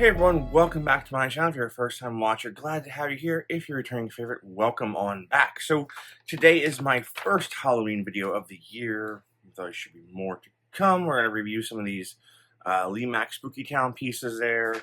Hey everyone, welcome back to my channel. If you're a first time watcher, glad to have you here. If you're a returning favorite, welcome on back. So today is my first Halloween video of the year. There should be more to come. We're going to review some of these Lee Mack Spooky Town pieces there.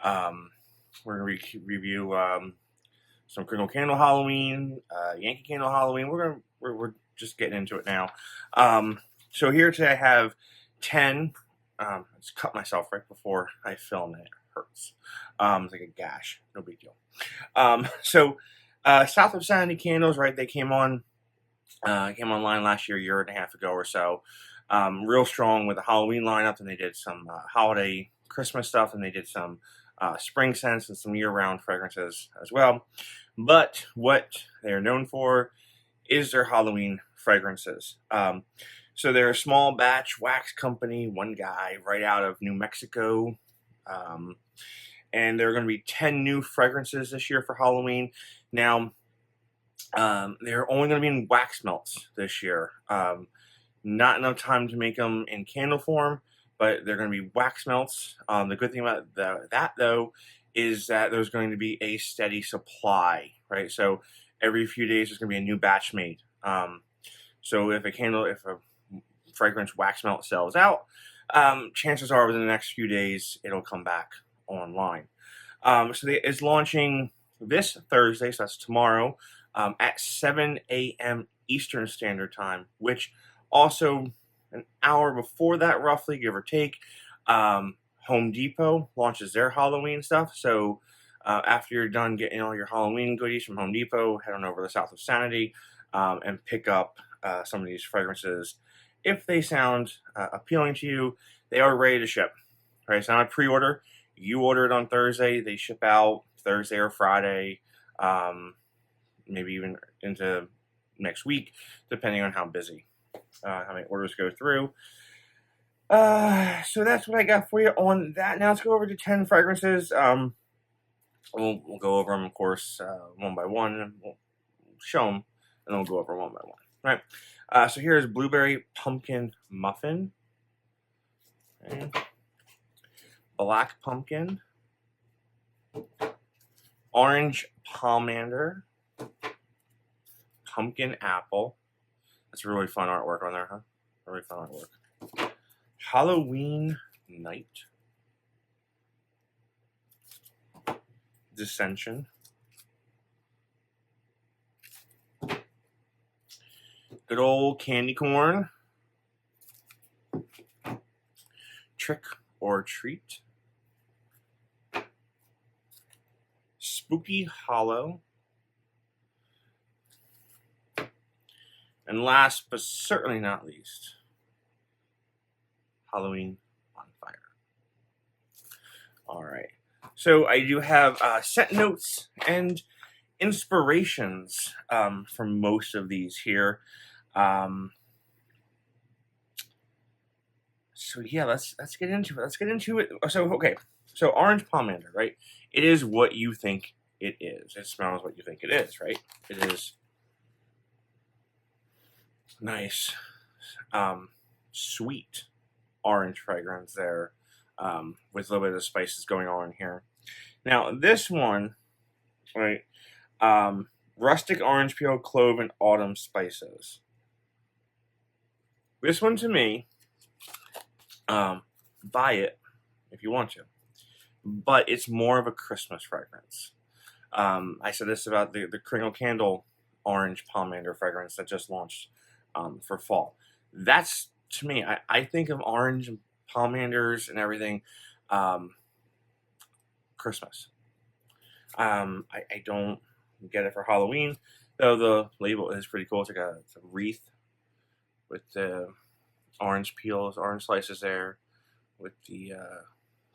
We're going to review some Crinkle Candle Halloween, Yankee Candle Halloween. We're just getting into it now. So here today I have 10. I just cut myself right before I filmed it. Hurts. It's like a gash. No big deal. South of Sanity candles, right? They came online last year and a half ago or so. Real strong with the Halloween lineup, and they did some holiday Christmas stuff, and they did some spring scents and some year-round fragrances as well. But what they are known for is their Halloween fragrances. So they're a small batch wax company, one guy right out of New Mexico. And there are going to be 10 new fragrances this year for Halloween. Now, they're only going to be in wax melts this year. Not enough time to make them in candle form, but they're going to be wax melts. The good thing about that, though, is that there's going to be a steady supply, right? So every few days there's going to be a new batch made. So if a fragrance wax melt sells out, chances are within the next few days it'll come back online. It's launching this Thursday, so that's tomorrow, at 7 a.m. Eastern Standard Time, which also an hour before that, roughly, give or take, Home Depot launches their Halloween stuff. So after you're done getting all your Halloween goodies from Home Depot, head on over to South of Sanity and pick up some of these fragrances. If they sound appealing to you, they are ready to ship. Right, it's not a pre-order. You order it on Thursday, they ship out Thursday or Friday, maybe even into next week, depending on how busy, how many orders go through. So that's what I got for you on that. Now let's go over to 10 fragrances. We'll go over them, of course, one by one, and we'll show them, and then we'll go over one by one. All right. So here's Blueberry Pumpkin Muffin. Okay. Black Pumpkin. Orange Pomander. Pumpkin Apple. That's really fun artwork on there, huh? Really fun artwork. Halloween Night. Descension. Good old candy corn. Trick or Treat. Spooky Hollow. And last but certainly not least, Halloween Bonfire. All right. So I do have scent notes and inspirations for most of these here. So yeah, let's get into it. Let's get into it. So Orange Pomander, right? It is what you think it is. It smells what you think it is, right? It is nice, sweet orange fragrance there, with a little bit of spices going on here. Now this one, right? Rustic orange peel, clove, and autumn spices. This one to me, buy it if you want to, but it's more of a Christmas fragrance. I said this about the Crinkle Candle Orange Pomander fragrance that just launched for fall. That's, to me, I think of orange and pomanders and everything Christmas. I don't get it for Halloween, though the label is pretty cool. It's like a wreath with the orange peels, orange slices there, with the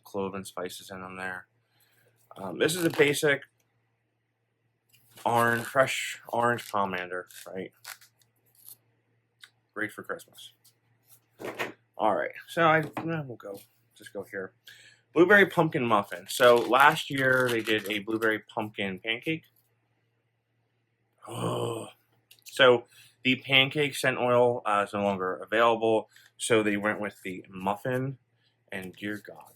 clove and spices in them there. This is a basic fresh orange pomander, right? Great for Christmas. All right, so we'll just go here. Blueberry Pumpkin Muffin. So last year they did a blueberry pumpkin pancake. Oh, so the pancake scent oil is no longer available, so they went with the muffin, and dear God,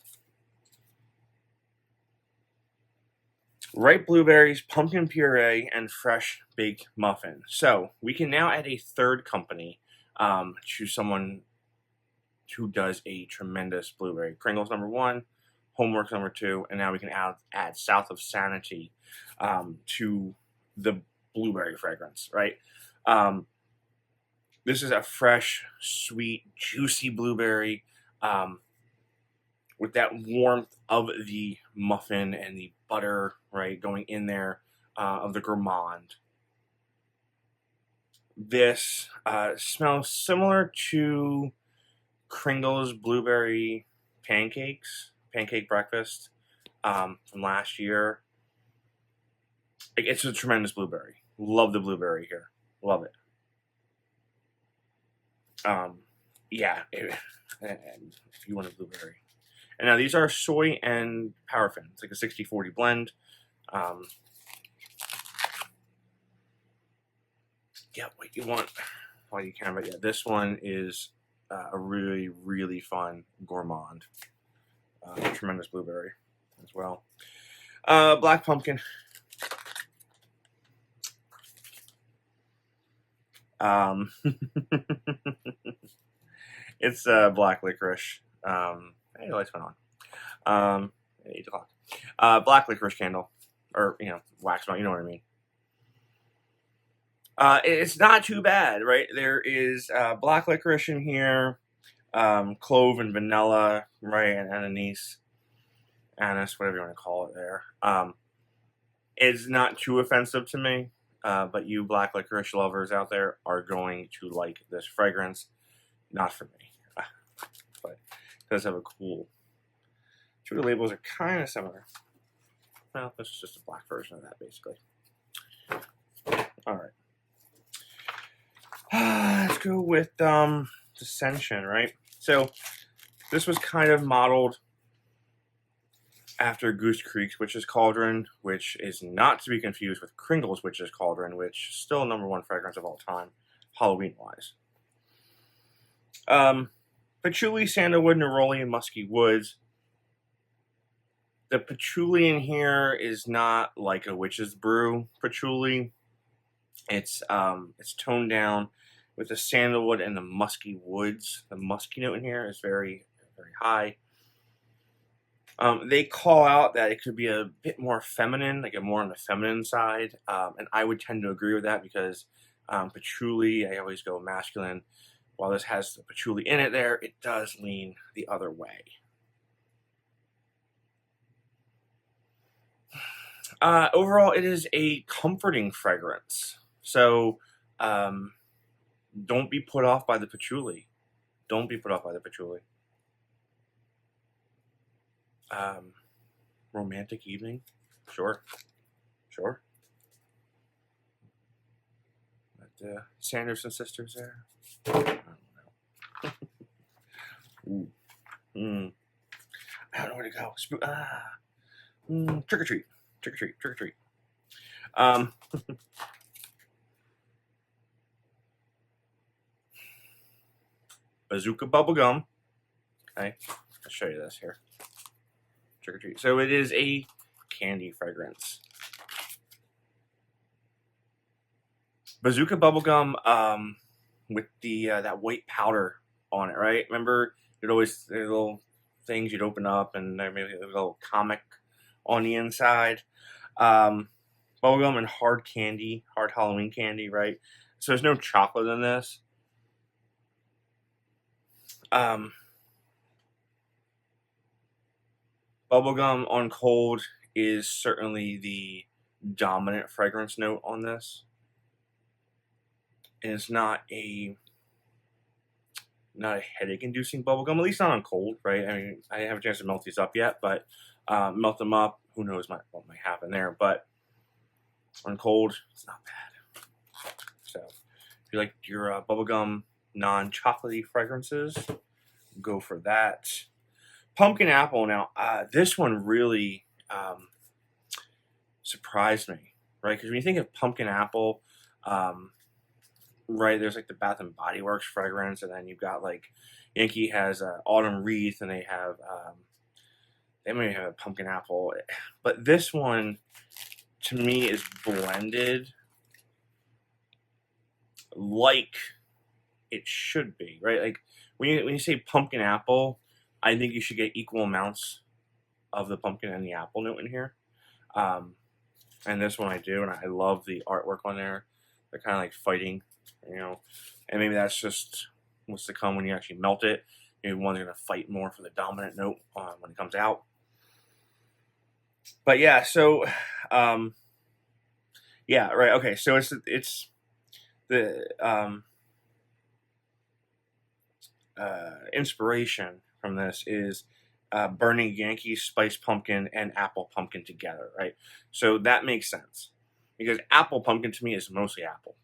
ripe blueberries, pumpkin puree, and fresh baked muffin. So we can now add a third company to someone who does a tremendous blueberry. Pringles #1, Homeworks #2, and now we can add South of Sanity to the blueberry fragrance, right? This is a fresh, sweet, juicy blueberry with that warmth of the muffin and the butter, right, going in there of the Gourmand. This smells similar to Kringle's blueberry pancake breakfast from last year. It's a tremendous blueberry. Love the blueberry here. Love it. Yeah, if you want a blueberry. And now these are soy and paraffin. It's like a 60-40 blend. Yeah, what you want while you can, but yeah, this one is a really, really fun Gourmand. Tremendous blueberry as well. Black pumpkin. It's black licorice. Hey, the lights went on. 8 o'clock. Black licorice candle, or wax melt. You know what I mean. It's not too bad, right? There is black licorice in here, clove and vanilla, right, and anise, whatever you want to call it there. It's not too offensive to me, but you black licorice lovers out there are going to like this fragrance. Not for me, but it does have a cool. Two of the labels are kind of similar. Well, this is just a black version of that, basically. All right. Let's go with Descension, right? So this was kind of modeled after Goose Creek's Witch's Cauldron, which is not to be confused with Kringle's Witch's Cauldron, which is still #1 fragrance of all time, Halloween-wise. Patchouli, sandalwood, neroli, and musky woods. The patchouli in here is not like a witch's brew patchouli. It's toned down with the sandalwood and the musky woods. The musky note in here is very, very high. They call out that it could be a bit more feminine, like more on the feminine side, and I would tend to agree with that because patchouli, I always go masculine. While this has the patchouli in it there, it does lean the other way. Overall, it is a comforting fragrance. So don't be put off by the patchouli. Don't be put off by the patchouli. Romantic evening? Sure. Sure. But Sanderson sisters there. I don't know. Ooh. I don't know where to go. Trick or treat. Trick or treat. Trick or treat. Bazooka bubblegum. Okay, I'll show you this here. Trick or treat. So it is a candy fragrance. Bazooka bubblegum with the that white powder on it, right? Remember, there'd always there little things you'd open up, and there maybe a little comic on the inside. Bubblegum and hard candy, hard Halloween candy, right? So there's no chocolate in this. Bubblegum on cold is certainly the dominant fragrance note on this. And it's not a headache-inducing bubblegum, at least not on cold, right? I mean, I didn't have a chance to melt these up yet, but melt them up, who knows what might happen there. But on cold, it's not bad. So if you like your bubblegum non-chocolatey fragrances, go for that. Pumpkin apple. Now, this one really surprised me, right? Because when you think of pumpkin apple, right, there's like the Bath and Body Works fragrance, and then you've got like Yankee has Autumn Wreath, and they have They may have a pumpkin apple, but this one to me is blended like it should be, right? Like when you say pumpkin apple, I think you should get equal amounts of the pumpkin and the apple note in here. And this one I do, and I love the artwork on there. They're kind of like fighting, you know, and maybe that's just what's to come when you actually melt it. Maybe one's gonna fight more for the dominant note when it comes out. But yeah, so yeah, right. Okay, so it's the inspiration from this is burning Yankee spice pumpkin and apple pumpkin together, right? So that makes sense because apple pumpkin to me is mostly apple.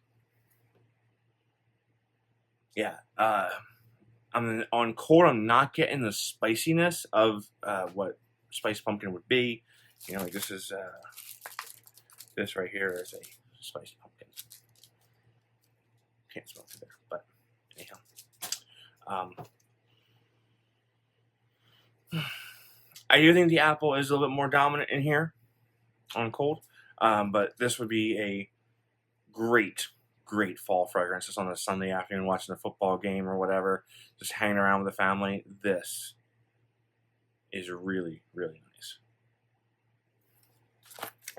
Yeah, I'm on cold. I'm not getting the spiciness of what spice pumpkin would be. You know, like this is this right here is a spiced pumpkin. Can't smell it there, but anyhow. I do think the apple is a little bit more dominant in here on cold, but this would be a great fall fragrance just on a Sunday afternoon watching a football game or whatever, just hanging around with the family. This is really nice.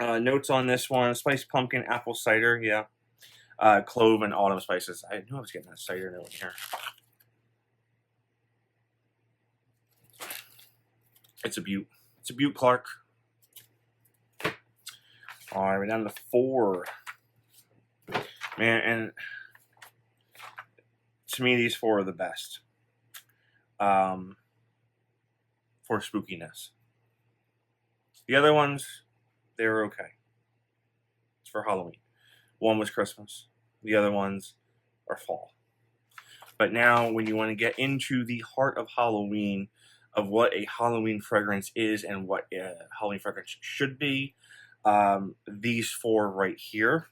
Notes on this one: spiced pumpkin, apple cider, yeah, clove and autumn spices. I knew I was getting that cider note in here. It's a beaut. It's a beaut, Clark. All right, we're down to 4. Man, and to me, these 4 are the best for spookiness. The other ones, they were okay. It's for Halloween. One was Christmas. The other ones are fall. But now, when you want to get into the heart of Halloween, of what a Halloween fragrance is and what a Halloween fragrance should be, these 4 right here.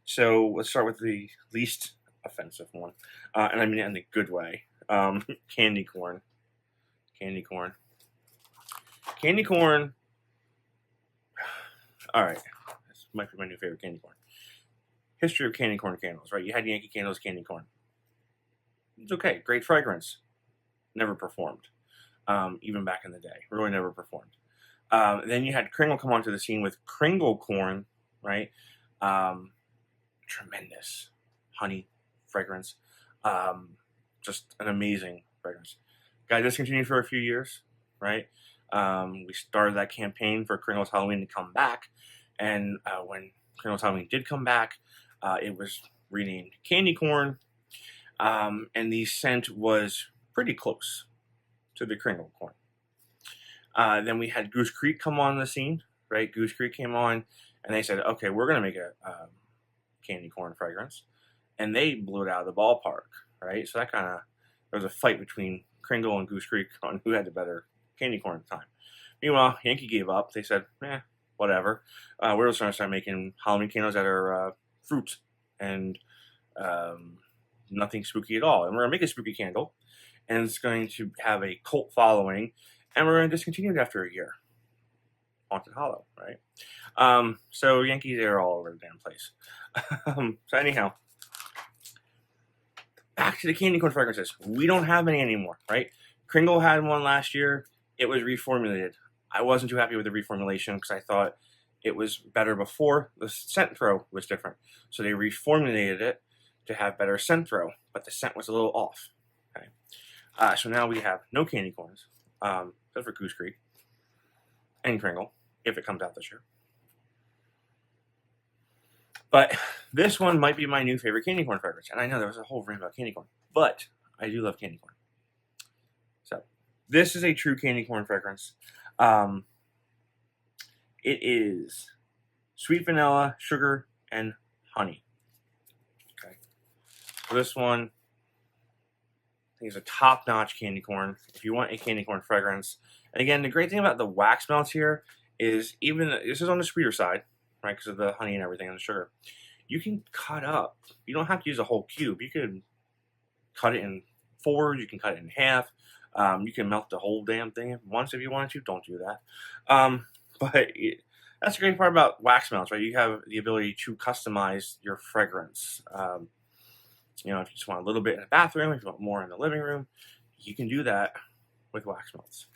So let's start with the least offensive one, and I mean it in a good way. Candy corn. Candy corn. Candy corn. All right, this might be my new favorite candy corn. History of candy corn candles, right? You had Yankee Candles, candy corn. It's okay, great fragrance. Never performed. Even back in the day, really never performed. Then you had Kringle come onto the scene with Kringle corn, right? Tremendous honey fragrance, just an amazing fragrance. Got discontinued for a few years, right? We started that campaign for Kringle's Halloween to come back, and when Kringle's Halloween did come back, it was renamed Candy Corn, and the scent was pretty close to the Kringle corn. Then we had Goose Creek come on the scene, right? Goose Creek came on, and they said, okay, we're going to make a candy corn fragrance. And they blew it out of the ballpark, right? So that kind of, there was a fight between Kringle and Goose Creek on who had the better candy corn at the time. Meanwhile, Yankee gave up. They said, whatever. We're just going to start making Halloween candles that are fruit and nothing spooky at all. And we're going to make a spooky candle, and it's going to have a cult following, and we're going to discontinue it after a year. Haunted Hollow, right? So Yankees are all over the damn place. So anyhow, back to the candy corn fragrances. We don't have any anymore, right? Kringle had one last year. It was reformulated. I wasn't too happy with the reformulation because I thought it was better before. The scent throw was different. So they reformulated it to have better scent throw, but the scent was a little off. Okay. So now we have no candy corns, except for Goose Creek and Kringle, if it comes out this year. But this one might be my new favorite candy corn fragrance. And I know there was a whole rant about candy corn, but I do love candy corn. So this is a true candy corn fragrance. It is sweet vanilla, sugar, and honey. Okay. So this one, I think it's a top-notch candy corn. If you want a candy corn fragrance. And again, the great thing about the wax melts here is even, this is on the sweeter side, right, because of the honey and everything and the sugar. You can cut up. You don't have to use a whole cube. You could cut it in 4s. You can cut it in half. You can melt the whole damn thing once if you want to. Don't do that. But that's the great part about wax melts, right? You have the ability to customize your fragrance. You know, if you just want a little bit in the bathroom, if you want more in the living room, you can do that with wax melts.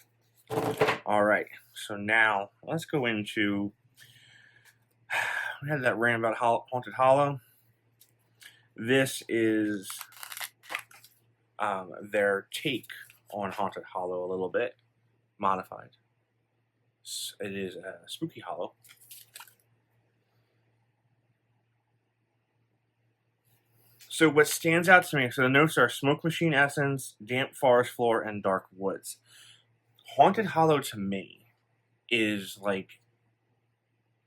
All right, so now let's go into, we had that rant about Haunted Hollow. This is their take on Haunted Hollow a little bit, modified. It is a Spooky Hollow. So what stands out to me, so the notes are smoke machine essence, damp forest floor, and dark woods. Haunted Hollow to me is like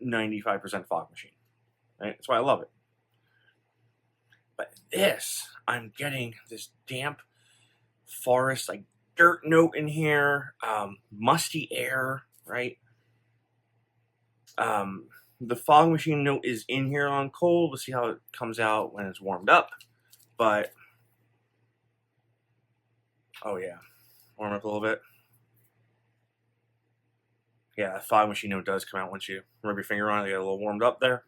95% fog machine, right? That's why I love it. But this, I'm getting this damp forest, like dirt note in here, musty air, right? The fog machine note is in here on cold. We'll see how it comes out when it's warmed up. But, oh yeah, warm up a little bit. Yeah, the fog machine note does come out once you rub your finger on it. You get a little warmed up there.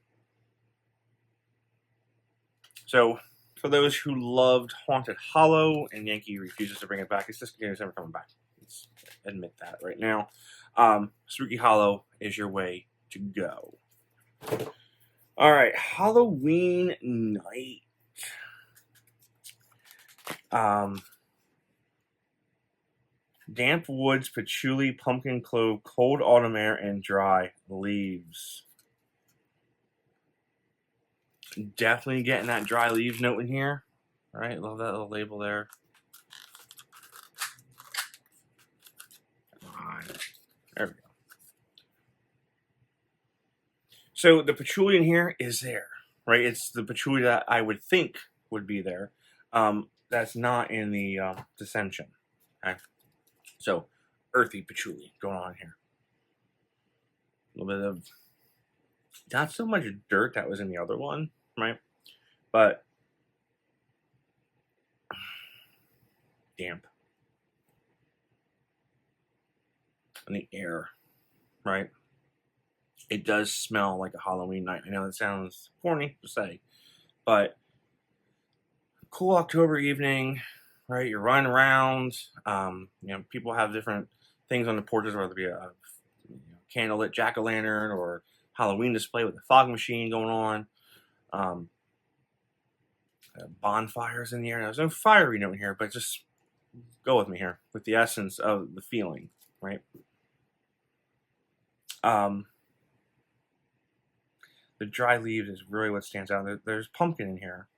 So, for those who loved Haunted Hollow and Yankee refuses to bring it back, it's never coming back. Let's admit that right now. Spooky Hollow is your way to go. All right, Halloween night. Damp woods, patchouli, pumpkin clove, cold autumn air, and dry leaves. Definitely getting that dry leaves note in here. All right, love that little label there. There we go. So the patchouli in here is there, right? It's the patchouli that I would think would be there. That's not in the Descension. Okay? So earthy patchouli going on here. A little bit of, not so much dirt that was in the other one, right? But damp. And the air, right? It does smell like a Halloween night. I know it sounds corny to say, but cool October evening, right? You're running around. You know, people have different things on the porches, whether it be a candlelit jack-o'-lantern or Halloween display with a fog machine going on. Bonfires in the air. Now, there's no fiery note here, but just go with me here with the essence of the feeling, right? The dry leaves is really what stands out. There's pumpkin in here.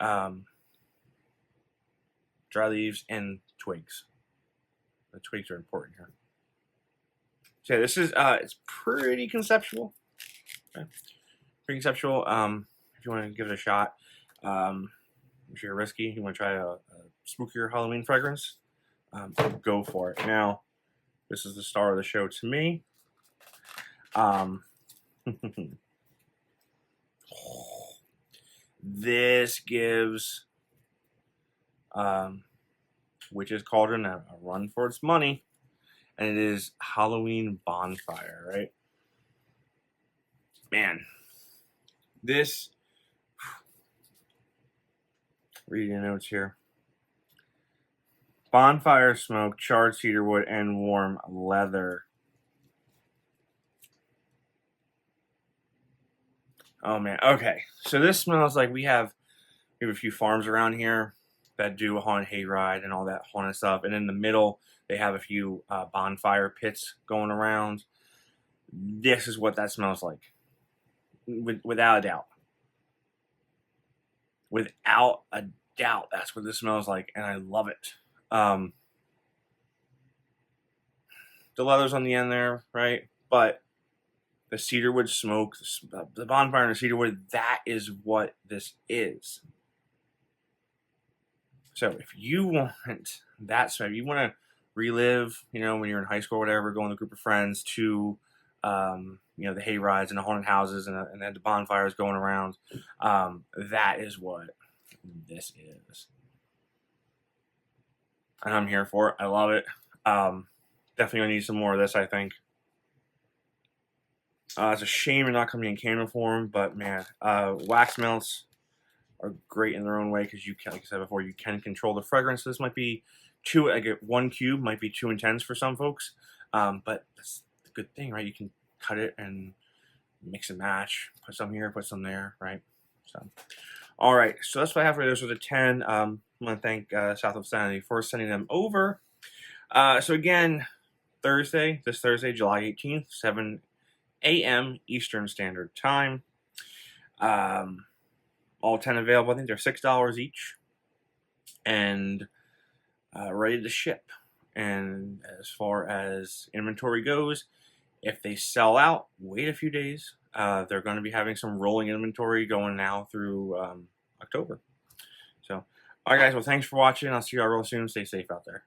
Dry leaves and twigs. The twigs are important here. So yeah, this is it's pretty conceptual. Okay. Pretty conceptual. If you want to give it a shot, if you're risky, you want to try a spookier Halloween fragrance, go for it. Now, this is the star of the show to me. This gives Witch's Cauldron a run for its money, and it is Halloween Bonfire, right? Man, this, reading notes here. Bonfire smoke, charred cedarwood, and warm leather. Oh man, okay. So this smells like we have a few farms around here that do a haunted hayride and all that haunted stuff. And in the middle, they have a few bonfire pits going around. This is what that smells like. Without a doubt. Without a doubt, that's what this smells like, and I love it. The leather's on the end there, right? But the cedarwood smoke, the bonfire and the cedarwood, that is what this is. So if you want that smoke, you want to relive, you know, when you're in high school or whatever, go with a group of friends to, you know, the hay rides and the haunted houses and then the bonfires going around, that is what this is. And I'm here for it. I love it. Definitely gonna need some more of this, I think. It's a shame they're not coming in candle form, but man, wax melts are great in their own way because you can, like I said before, you can control the fragrance. This might be I get 1 cube, might be too intense for some folks, but that's the good thing, right? You can cut it and mix and match, put some here, put some there, right? So, all right, so that's what I have for those are the 10. I'm gonna thank South of Sanity for sending them over. So again, this Thursday, July 18th, 7 a.m. Eastern Standard Time. All 10 available. I think they're $6 each, and ready to ship. And as far as inventory goes, if they sell out, wait a few days. They're going to be having some rolling inventory going now through October. So, all right, guys. Well, thanks for watching. I'll see you all real soon. Stay safe out there.